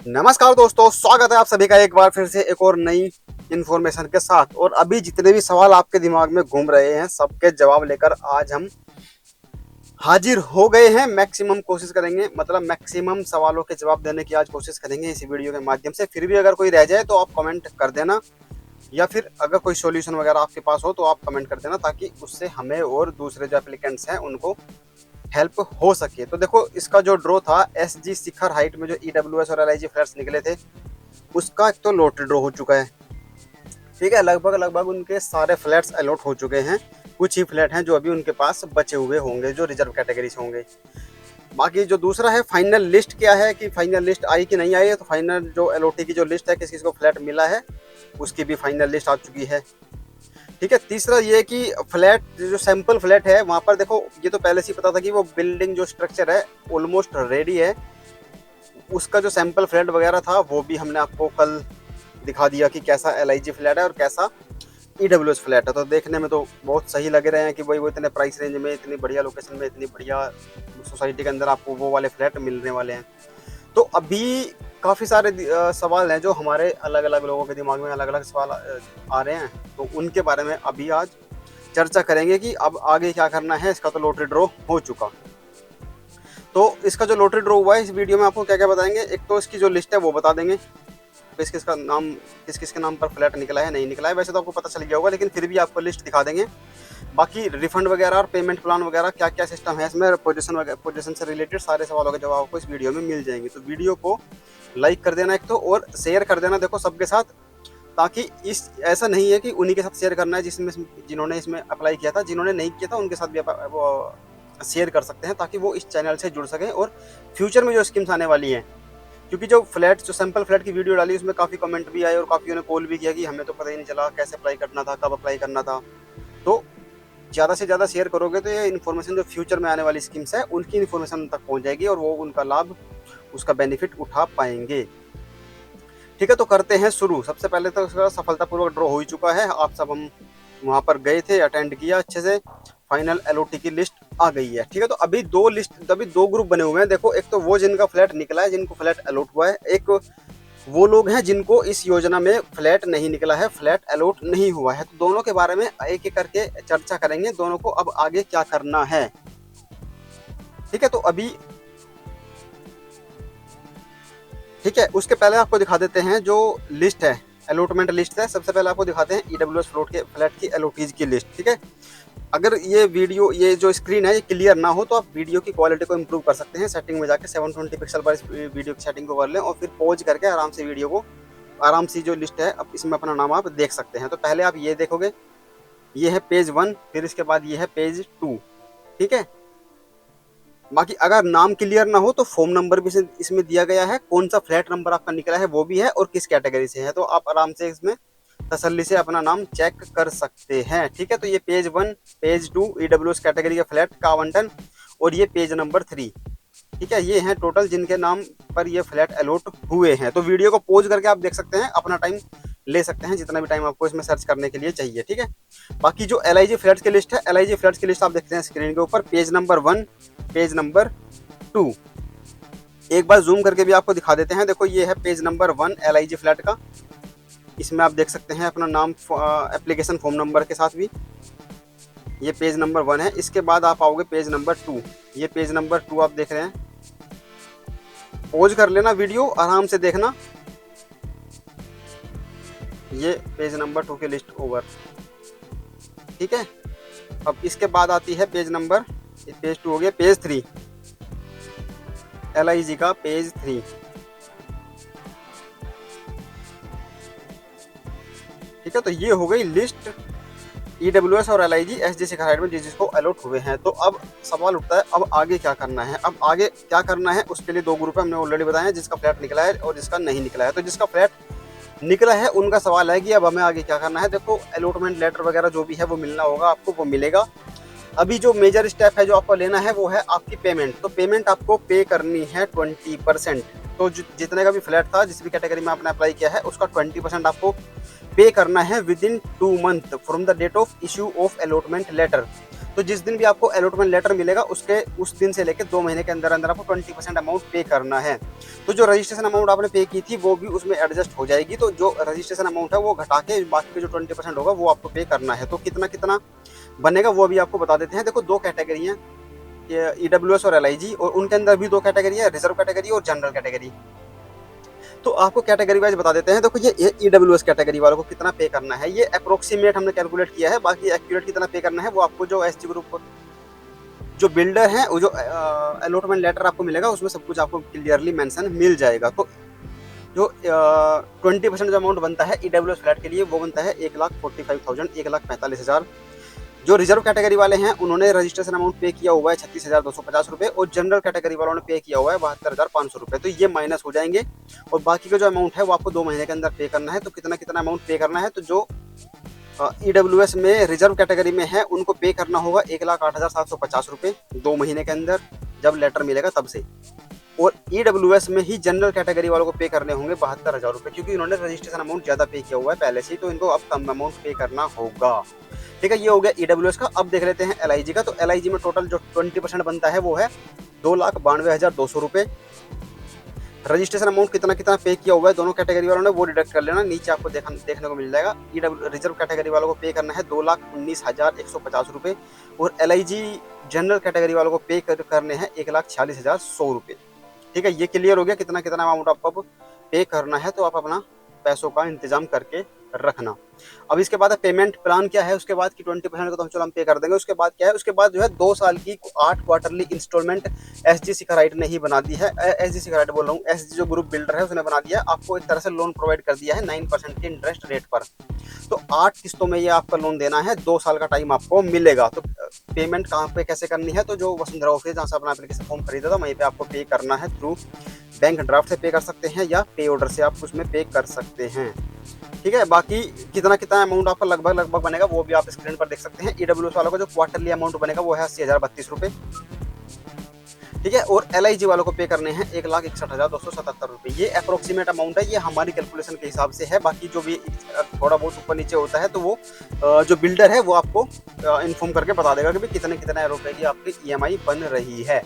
नमस्कार दोस्तों, स्वागत है आप सभी का एक बार फिर से एक और नई इन्फॉर्मेशन के साथ। और अभी जितने भी सवाल आपके दिमाग में घूम रहे हैं सबके जवाब लेकर आज हम हाजिर हो गए हैं। मैक्सिमम कोशिश करेंगे, मतलब मैक्सिमम सवालों के जवाब देने की आज कोशिश करेंगे इस वीडियो के माध्यम से। फिर भी अगर कोई रह जाए तो आप कमेंट कर देना, या फिर अगर कोई सॉल्यूशन वगैरह आपके पास हो तो आप कमेंट कर देना, ताकि उससे हमें और दूसरे जो एप्लीकेंट्स हैं उनको हेल्प हो सके। तो देखो, इसका जो ड्रॉ था SG शिखर हाइट में जो EWS और LIG फ्लैट्स निकले थे, उसका एक तो लॉटरी ड्रॉ हो चुका है। ठीक है, लगभग उनके सारे फ्लैट्स अलॉट हो चुके हैं। कुछ ही फ्लैट हैं जो अभी उनके पास बचे हुए होंगे, जो रिजर्व कैटेगरी से होंगे। बाकी जो दूसरा है, फाइनल लिस्ट क्या है, कि फाइनल लिस्ट आई कि नहीं आई है। तो फाइनल जो LOT की जो लिस्ट है, किस किस को फ्लैट मिला है, उसकी भी फाइनल लिस्ट आ चुकी है। ठीक है, तीसरा ये कि फ्लैट जो सैंपल फ्लैट है वहाँ पर देखो, ये तो पहले से ही पता था कि वो बिल्डिंग जो स्ट्रक्चर है ऑलमोस्ट रेडी है। उसका जो सैंपल फ्लैट वगैरह था वो भी हमने आपको कल दिखा दिया कि कैसा LIG फ्लैट है और कैसा EWS फ्लैट है। तो देखने में तो बहुत सही लग रहे हैं कि भाई वो इतने प्राइस रेंज में, इतनी बढ़िया लोकेशन में, इतनी बढ़िया सोसाइटी के अंदर आपको वो वाले फ्लैट मिलने वाले हैं। तो अभी काफ़ी सारे सवाल हैं जो हमारे अलग अलग लोगों के दिमाग में अलग अलग सवाल आ रहे हैं। तो उनके बारे में अभी आज चर्चा करेंगे कि अब आगे क्या करना है। इसका तो लॉटरी ड्रॉ हो चुका। तो इसका जो लॉटरी ड्रॉ हुआ है, इस वीडियो में आपको क्या क्या बताएंगे। एक तो इसकी जो लिस्ट है वो बता देंगे, किस किस का नाम, किस किस के नाम पर फ्लैट निकला है, नहीं निकला है। वैसे तो आपको पता चल गया होगा, लेकिन फिर भी आपको लिस्ट दिखा देंगे। बाकी रिफंड वगैरह और पेमेंट प्लान वगैरह क्या क्या सिस्टम है इसमें, पोजीशन से रिलेटेड सारे सवालों के जवाब आपको इस वीडियो में मिल जाएंगे। तो वीडियो को लाइक कर देना एक तो, और शेयर कर देना देखो सबके साथ, ताकि इस ऐसा नहीं है कि उन्हीं के साथ शेयर करना है जिन्होंने इसमें अप्लाई किया था। जिन्होंने नहीं किया था उनके साथ भी वो शेयर कर सकते हैं, ताकि वो इस चैनल से जुड़ सकें और फ्यूचर में जो स्कीम्स आने वाली हैं। क्योंकि जो सैंपल फ्लैट की वीडियो डाली उसमें काफ़ी कमेंट भी आए और काफ़ियों ने कॉल भी किया कि हमें तो पता ही नहीं चला कैसे अप्लाई करना था, कब अप्लाई करना था। तो ज़्यादा से ज़्यादा शेयर करोगे तो ये इन्फॉर्मेशन जो फ्यूचर में आने वाली स्कीम्स है उनकी इन्फॉर्मेशन उन तक पहुँच जाएगी और वो उनका लाभ, उसका बेनिफिट उठा पाएंगे। ठीक है, तो करते हैं शुरू। सबसे पहले तो उसका सफलतापूर्वक ड्रॉ हो ही चुका है। आप सब हम वहाँ पर गए थे, अटेंड किया अच्छे से। फाइनल LOT की लिस्ट आ गई है। ठीक है, तो अभी दो ग्रुप बने हुए हैं। देखो, एक तो वो जिनका फ्लैट निकला है, जिनको फ्लैट अलॉट हुआ है। एक वो लोग हैं जिनको इस योजना में फ्लैट नहीं निकला है, फ्लैट अलॉट नहीं हुआ है। तो दोनों के बारे में एक एक करके चर्चा करेंगे, दोनों को अब आगे क्या करना है। ठीक है, तो अभी ठीक है, उसके पहले आपको दिखा देते हैं जो लिस्ट है, अलॉटमेंट लिस्ट है। सबसे पहले आपको दिखाते हैं EWS फ्लैट की LOTs की लिस्ट। ठीक है, अगर ये जो स्क्रीन है ये क्लियर ना हो तो आप वीडियो की क्वालिटी को इम्प्रूव कर सकते हैं। सेटिंग में जाके 720 पिक्सल पर इस वीडियो की सेटिंग को कर लें, और फिर पॉज करके आराम से वीडियो को, आराम से जो लिस्ट है अब इसमें अपना नाम आप देख सकते हैं। तो पहले आप ये देखोगे, ये है पेज 1, फिर इसके बाद ये है पेज 2। ठीक है, बाकी अगर नाम क्लियर ना हो तो फॉर्म नंबर भी इसमें दिया गया है, कौन सा फ्लैट नंबर आपका निकला है वो भी है, और किस कैटेगरी से है। तो आप आराम से इसमें तसल्ली से अपना नाम चेक कर सकते हैं। ठीक है, तो ये पेज 1, पेज 2 EWS कैटेगरी के फ्लैट का आवंटन, और ये पेज नंबर 3। ठीक है, ये हैं टोटल जिनके नाम पर ये फ्लैट अलॉट हुए हैं। तो वीडियो को पॉज करके आप देख सकते हैं, अपना टाइम ले सकते हैं, जितना भी टाइम आपको इसमें सर्च करने के लिए चाहिए। ठीक है, बाकी जो LIG फ्लैट्स की लिस्ट है, LIG फ्लैट्स की लिस्ट आप देखते हैं स्क्रीन के ऊपर, पेज नंबर 1, पेज नंबर 2। एक बार जूम करके भी आपको दिखा देते हैं। देखो, ये है पेज नंबर 1 LIG फ्लैट का। इसमें आप देख सकते हैं अपना नाम एप्लीकेशन फॉर्म नंबर के साथ भी। ये पेज नंबर 1 है। इसके बाद आप आओगे पेज नंबर 2। ये पेज नंबर 2 आप देख रहे हैं। पॉज कर लेना, वीडियो आराम से देखना। ये पेज नंबर 2 की लिस्ट ओवर। ठीक है, अब इसके बाद आती है पेज 2 हो गया, पेज 3, LIG का पेज 3। ठीक है, तो ये हो गई लिस्ट EWS और LIG SG शिखर हाइट में जिसको अलॉट हुए हैं। तो अब सवाल उठता है, अब आगे क्या करना है। अब आगे क्या करना है उसके लिए दो ग्रुप है, हमने ऑलरेडी बताया है, जिसका फ्लैट निकला है और जिसका नहीं निकला है। तो जिसका फ्लैट निकला है उनका सवाल है कि अब हमें आगे क्या करना है। देखो, अलॉटमेंट लेटर वगैरह जो भी है वो मिलना होगा आपको, वो मिलेगा। अभी जो मेजर स्टेप है जो आपको लेना है वो है आपकी पेमेंट। तो पेमेंट आपको पे करनी है 20%। तो जितने का भी फ्लैट था, जिस भी कैटेगरी में आपने अप्लाई किया है, उसका 20% आपको पे करना है within 2 month from the date of issue of allotment letter. तो जिस दिन भी आपको अलॉटमेंट लेटर मिलेगा उसके उस दिन से लेकर 2 महीने के अंदर अंदर आपको 20% अमाउंट पे करना है। तो जो रजिस्ट्रेशन अमाउंट आपने पे की थी वो भी उसमें एडजस्ट हो जाएगी। तो जो रजिस्ट्रेशन अमाउंट है वो घटा के बाकी के जो 20% होगा वो आपको पे करना है। तो कितना कितना बनेगा वो भी आपको बता देते हैं। देखो 2 कैटेगरी हैं, ईडब्ल्यूएस और एलआईजी, और उनके अंदर भी 2 कैटेगरी है, रिजर्व कैटेगरी और जनरल कैटेगरी। तो आपको कैटेगरी वाइज बता देते हैं। देखो ये ईडब्ल्यूएस कैटेगरी वालों को कितना पे करना है ये अप्रोक्सीमेट हमने कैलकुलेट किया है, बाकी एक्यूरेट कितना पे करना है वो आपको जो एसजी ग्रुप जो बिल्डर है वो जो अलॉटमेंट लेटर आपको मिलेगा उसमें सब कुछ आपको क्लियरली मेंशन मिल जाएगा। तो जो 20% जो अमाउंट बनता है ईडब्ल्यूएस फ्लैट के लिए वो बनता है 1,45,000, 1,45,000। जो रिजर्व कैटेगरी वाले हैं उन्होंने रजिस्ट्रेशन अमाउंट पे किया हुआ है 36,250 रुपये, और जनरल कैटेगरी वालों ने पे किया हुआ है 72,500 रुपये। तो ये माइनस हो जाएंगे और बाकी का जो अमाउंट है वो आपको 2 महीने के अंदर पे करना है। तो कितना कितना अमाउंट पे करना है, तो जो ईडब्ल्यूएस में रिजर्व कैटेगरी में है उनको पे करना होगा 1,08,750 रुपये 2 महीने के अंदर जब लेटर मिलेगा तब से, और ईडब्ल्यूएस में ही जनरल कैटेगरी वालों को पे करने होंगे 72,000 रुपये, क्योंकि इन्होंने रजिस्ट्रेशन अमाउंट ज़्यादा पे किया हुआ है पहले से ही, तो इनको अब कम अमाउंट पे करना होगा। ठीक है, ये हो गया ईडब्ल्यूएस का। अब देख लेते हैं एलआईजी का। तो एलआईजी में टोटल जो 20% बनता है वो है 2,92,200 रुपये। रजिस्ट्रेशन अमाउंट कितना कितना पे किया हुआ है दोनों कैटेगरी वालों ने वो डिडक्ट कर लेना, नीचे आपको देखने को मिल जाएगा। रिजर्व कैटेगरी वालों को पे करना है 2,19,150 रुपये, और एलआईजी जनरल कैटेगरी वालों को पे करने हैं 1,46,100 रुपये। ठीक है, ये क्लियर हो गया कितना कितना अमाउंट आपको अब पे करना है। तो आप अपना पैसों का इंतजाम करके रखना। अब इसके बाद पेमेंट प्लान क्या है, उसके बाद की 20% को तो हम चलो हम पे कर देंगे। उसके बाद क्या है, उसके बाद जो है 2 साल की 8 क्वार्टरली इंस्टॉलमेंट एसजी सिकराइट ने ही बना दी है। एसजी सिकराइट बोल रहा हूँ, एसजी जो ग्रुप बिल्डर है उसने बना दिया है, आपको एक तरह से लोन प्रोवाइड कर दिया है 9% के इंटरेस्ट रेट पर। तो 8 किस्तों में ये आपका लोन देना है, 2 साल का टाइम आपको मिलेगा। तो पेमेंट कहाँ पे कैसे करनी है, तो जो वसुंधरा ऑफिस जहाँ से अपना एप्लीकेशन फॉर्म खरीदा था वहीं पे आपको पे करना है। थ्रू बैंक ड्राफ्ट से पे कर सकते हैं या पे ऑर्डर से आप उसमें पे कर सकते हैं। ठीक है, बाकी कितना कितना अमाउंट आपका लगभग बनेगा वो भी आप स्क्रीन पर देख सकते हैं। ईडब्ल्यूएस वालों का जो क्वार्टरली अमाउंट बनेगा वो है 80,032 रुपये। ठीक है, और एलआईजी वालों को पे करने हैं 1,61,277 रुपये। ये अप्रोक्सीमेट अमाउंट है, ये हमारी कैलकुलेशन के हिसाब से है। बाकी जो भी थोड़ा बहुत ऊपर नीचे होता है तो वो जो बिल्डर है वो आपको इन्फॉर्म करके बता देगा कि भाई कितने कितने रुपए की आपकी ईएमआई बन रही है।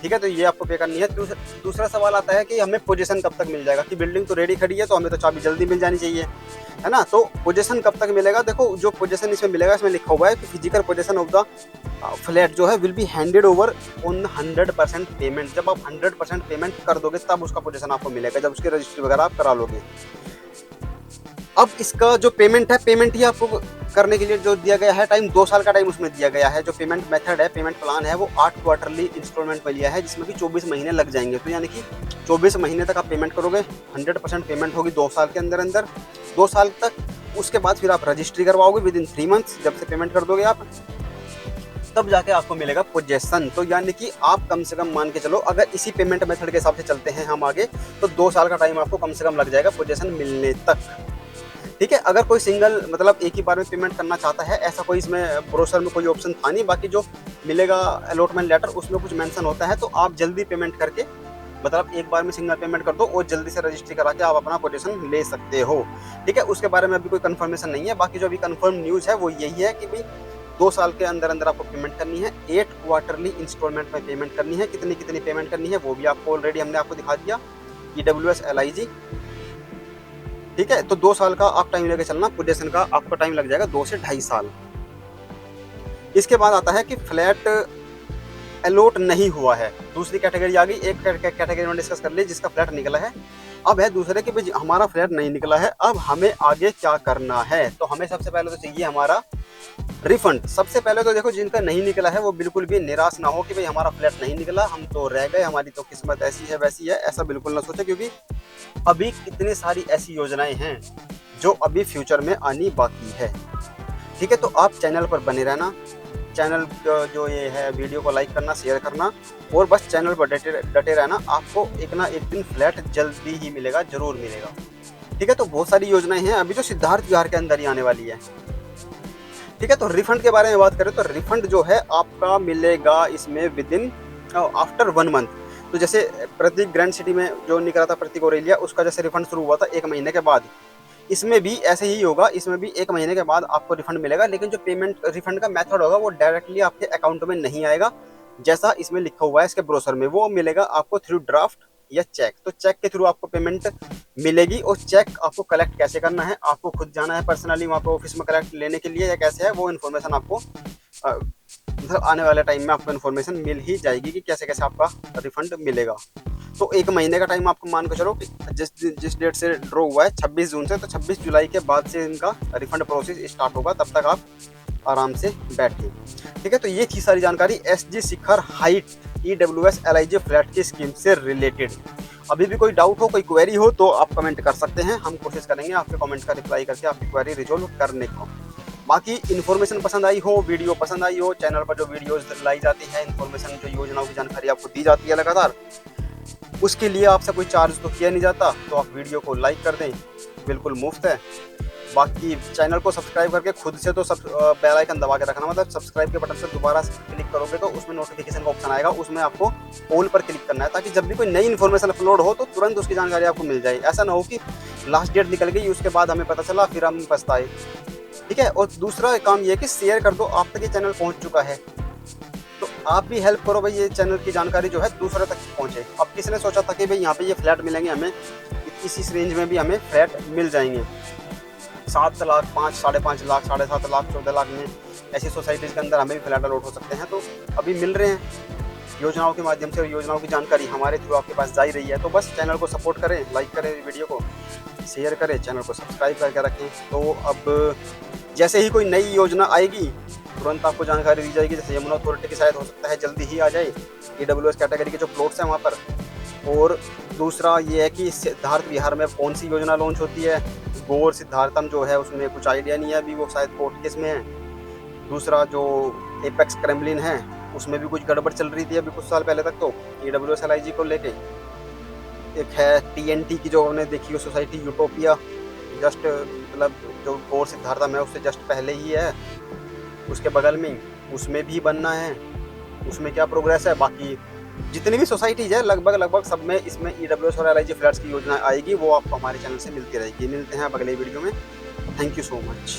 ठीक है, तो ये आपको पे करनी है। दूसरा सवाल आता है कि हमें पोजीशन कब तक मिल जाएगा, कि बिल्डिंग तो रेडी खड़ी है तो हमें तो चाबी जल्दी मिल जानी चाहिए, है ना। तो पोजीशन कब तक मिलेगा, देखो जो पोजीशन इसमें मिलेगा इसमें लिखा हुआ है कि physical position of the flat जो है will be handed over on 100% payment. जब आप 100% पेमेंट कर दोगे तब उसका पोजीशन आपको मिलेगा, जब उसकी रजिस्ट्री वगैरह आप करा लोगे। अब इसका जो पेमेंट है, पेमेंट ही आपको करने के लिए जो दिया गया है टाइम, 2 साल का टाइम उसमें दिया गया है। जो पेमेंट मेथड है, पेमेंट प्लान है वो 8 क्वार्टरली इंस्टॉलमेंट में लिया है, जिसमें कि 24 महीने लग जाएंगे। तो यानी कि 24 महीने तक आप पेमेंट करोगे, 100% पेमेंट होगी 2 साल के अंदर अंदर, 2 साल तक। उसके बाद फिर आप रजिस्ट्री करवाओगे विदिन 3 मंथ्स, जब से पेमेंट कर दोगे आप तब जाके आपको मिलेगा पोजेसन। तो यानी कि आप कम से कम मान के चलो, अगर इसी पेमेंट मेथड के हिसाब से चलते हैं हम आगे, तो 2 साल का टाइम आपको कम से कम लग जाएगा पोजेसन मिलने तक। ठीक है, अगर कोई सिंगल मतलब एक ही बार में पेमेंट करना चाहता है, ऐसा कोई इसमें ब्रोशर में कोई ऑप्शन था नहीं। बाकी जो मिलेगा अलॉटमेंट लेटर उसमें कुछ मेंशन होता है, तो आप जल्दी पेमेंट करके मतलब एक बार में सिंगल पेमेंट कर दो और जल्दी से रजिस्ट्री करा के आप अपना पोजीशन ले सकते हो। ठीक है, उसके बारे में अभी कोई कंफर्मेशन नहीं है। बाकी जो अभी कंफर्म न्यूज़ है वो यही है कि भाई 2 साल के अंदर अंदर आपको पेमेंट करनी है, 8 क्वार्टरली इंस्टॉलमेंट में पेमेंट करनी है। कितनी कितनी पेमेंट करनी है वो भी आपको ऑलरेडी हमने आपको दिखा दिया, ईडब्ल्यूएस एलआईजी। ठीक है, तो 2 साल का आप टाइम लेके चलना, पोजीशन का आपका टाइम लग जाएगा 2 से 2.5 साल। इसके बाद आता है कि फ्लैट अलॉट नहीं हुआ है, दूसरी कैटेगरी आ गई। एक कैटेगरी में डिस्कस कर ली जिसका फ्लैट निकला है, अब है दूसरे कि भाई हमारा फ्लैट नहीं निकला है, अब हमें आगे क्या करना है। तो हमें सबसे पहले तो चाहिए हमारा रिफंड। सबसे पहले तो देखो, जिनका नहीं निकला है वो बिल्कुल भी निराश ना हो कि भाई हमारा फ्लैट नहीं निकला, हम तो रह गए, हमारी तो किस्मत ऐसी है वैसी है, ऐसा बिल्कुल ना सोचे। क्योंकि अभी कितनी सारी ऐसी योजनाएं हैं जो अभी फ्यूचर में आनी बाकी है। ठीक है, तो आप चैनल पर बने रहना, चैनल जो ये है वीडियो को लाइक करना, शेयर करना, और बस चैनल पर डटे रहना। आपको एक ना एक दिन फ्लैट जल्दी ही मिलेगा, जरूर मिलेगा। ठीक है, तो बहुत सारी योजनाएं हैं अभी जो सिद्धार्थ विहार के अंदर ही आने वाली है। ठीक है, तो रिफंड के बारे में बात करें तो रिफंड जो है आपका मिलेगा इसमें विदिन आफ्टर 1 मंथ। तो जैसे प्रतीक ग्रैंड सिटी में जो निकला था, प्रतीक ओरेलिया, उसका जैसे रिफंड शुरू हुआ था 1 महीने के बाद, इसमें भी ऐसे ही होगा, इसमें भी 1 महीने के बाद आपको रिफंड मिलेगा, लेकिन जो पेमेंट रिफंड का मेथड होगा वो डायरेक्टली आपके अकाउंट में नहीं आएगा, जैसा इसमें लिखा हुआ है इसके ब्रोशर में। वो मिलेगा आपको थ्रू ड्राफ्ट या चेक। तो चेक के थ्रू आपको पेमेंट मिलेगी, और चेक आपको कलेक्ट कैसे करना है, आपको खुद जाना है पर्सनली वहाँ पे ऑफिस में कलेक्ट लेने के लिए, या कैसे है वो इन्फॉर्मेशन आपको मतलब आने वाले टाइम में आपको इन्फॉर्मेशन मिल ही जाएगी कि कैसे कैसे आपका रिफंड मिलेगा। तो 1 महीने का टाइम आपको मान के चलो कि जिस डेट से ड्रॉ हुआ है 26 जून से, तो 26 जुलाई के बाद से इनका रिफंड प्रोसेस स्टार्ट होगा, तब तक आप आराम से बैठे। ठीक है, तो ये थी सारी जानकारी SG शिखर हाइट EWS LIG फ्लैट की स्कीम से रिलेटेड। अभी भी कोई डाउट हो, कोई क्वेरी हो तो आप कमेंट कर सकते हैं, हम कोशिश करेंगे आपके कमेंट का रिप्लाई करके आपकी क्वेरी रिजोल्व करने को। बाकी इन्फॉर्मेशन पसंद आई हो, वीडियो पसंद आई हो, चैनल पर जो वीडियोस लाई जाती है, इन्फॉर्मेशन जो योजनाओं की जानकारी आपको दी जाती है लगातार, उसके लिए आपसे कोई चार्ज तो किया नहीं जाता, तो आप वीडियो को लाइक कर दें, बिल्कुल मुफ्त है। बाकी चैनल को सब्सक्राइब करके खुद से तो बेल आइकन दबा के रखना, मतलब सब्सक्राइब के बटन से दोबारा क्लिक करोगे तो उसमें नोटिफिकेशन का ऑप्शन आएगा, उसमें आपको ऑल पर क्लिक करना है, ताकि जब भी कोई नई इन्फॉर्मेशन अपलोड हो तो तुरंत उसकी जानकारी आपको मिल जाए। ऐसा ना हो कि लास्ट डेट निकल गई, उसके बाद हमें पता चला, फिर हम पछताए। ठीक है, और दूसरा काम ये है कि शेयर कर दो, आप तक ये चैनल पहुंच चुका है तो आप भी हेल्प करो भाई, ये चैनल की जानकारी जो है दूसरे तक पहुंचे। अब किसी ने सोचा था कि भाई यहाँ पे ये फ्लैट मिलेंगे हमें, इस रेंज में भी हमें फ्लैट मिल जाएंगे 7 लाख, 5, 5.5 लाख, 7.5 लाख, 14 लाख में ऐसी सोसाइटीज़ के अंदर हमें भी फ्लैट अलॉट हो सकते हैं। तो अभी मिल रहे हैं योजनाओं के माध्यम से, और योजनाओं की जानकारी हमारे थ्रू आपके पास जा ही रही है। तो बस चैनल को सपोर्ट करें, लाइक करें, वीडियो को शेयर करें, चैनल को सब्सक्राइब करके रखें। तो अब जैसे ही कोई नई योजना आएगी तुरंत आपको जानकारी दी जाएगी। जैसे यमुना अथॉरिटी की शायद हो सकता है जल्दी ही आ जाए, EWS कैटेगरी के जो प्लॉट्स हैं वहाँ पर। और दूसरा ये है कि सिद्धार्थ बिहार में कौन सी योजना लॉन्च होती है, गौर सिद्धार्थम जो है उसमें कुछ आइडिया नहीं है अभी, वो शायद कोर्ट केस में है। दूसरा जो एपेक्स क्रेमलिन है उसमें भी कुछ गड़बड़ चल रही थी अभी कुछ साल पहले तक, तो EWS LIG को लेके। एक है TNT की जो हमने देखी हो सोसाइटी यूटोपिया, जस्ट मतलब जो गौर सिद्धार्थम है उससे जस्ट पहले ही है, उसके बगल में, उसमें भी बनना है, उसमें क्या प्रोग्रेस है। बाकी जितनी भी सोसाइटीज है लगभग सब में इसमें EWS और LIG फ्लैट्स की योजना आएगी, वो आपको हमारे चैनल से मिलती रहेगी। मिलते हैं अब अगले वीडियो में। Thank you so much.